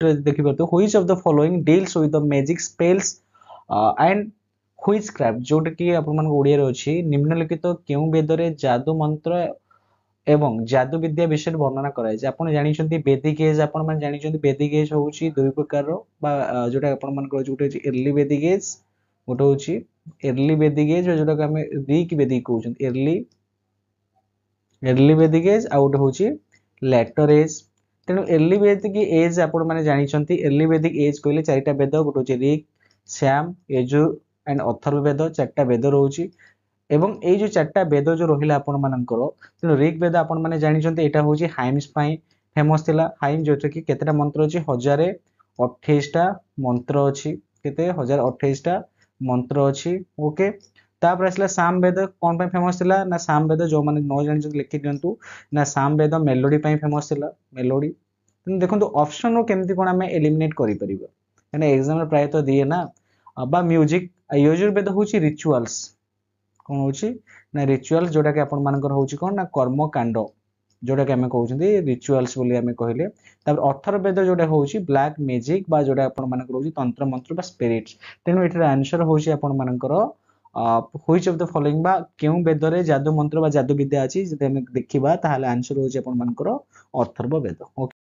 देखि परतो which of the following deals with the magic spells and which craft जोटा कि आपण मन ओडिया रे अछि निम्नलिखित केउ वेद रे जादू मंत्र एवं जादू विद्या विषय वर्णना कराए जे आपण जानिछंती वैदिक एज आपण मन जानिछंती वैदिक एज होउची दुई प्रकार रो बा जोटा आपण मन कहै जोटा अर्ली वैदिक एज गोटे होउची अर्ली वैदिक एज जोटा कि हमें रीक वैदिक कहउछंती अर्ली वैदिक एज आ गोटे होउची लेटर एज तेणु अर्ली वैदिक एज आपण माने जानिछंती अर्ली वैदिक एज कहले चारिटा वेद गोटे होउची ऋक श्याम यजुर एंड अथर्व वेद चारटा वेद रहउची एवं ए जो चारटा वेद जो रहिला आपण मानकर तेणु ऋक वेद आपण माने जानिछंती एटा होउची हाइम्स पई फेमस थिला हाइम जोटा कि केतेटा मंत्र अछि 1028 टा मंत्र अछि केते 1028 टा मंत्र अछि ओके तापर असला साम वेद कोन पई फेमस थिला ना साम वेद जो माने न जानिछंती लिखि दियंतु ना साम वेद मेलोडी पई फेमस थिला मेलोडी देखो ऑप्शन रो केमती कोन हमें एलिमिनेट करि परिबा एने एग्जाम रे प्राय तो दिए ना बा म्यूजिक यजुर्वेद होउची रिचुअल्स कौन होउची ना रिचुअल जोटा कि आपण मानकर होउची कोन ना कर्म कांड जोटा कि हमें कहउछंती रिचुअल्स बोली हमें कहले तापर अथर्ववेद जोटा होउची ब्लैक मैजिक बा जोटा आपण मानकर होउची तंत्र मंत्र बा स्पिरिट्स तेनु एठर आंसर होउची आपण मानकर व्हिच ऑफ द फॉलोइंग बा केउ वेद रे जादू मंत्र बा जादू विद्या अछि जदि हमें देखिबा ताहाले आंसर होउची आपण मानकर अथर्ववेद।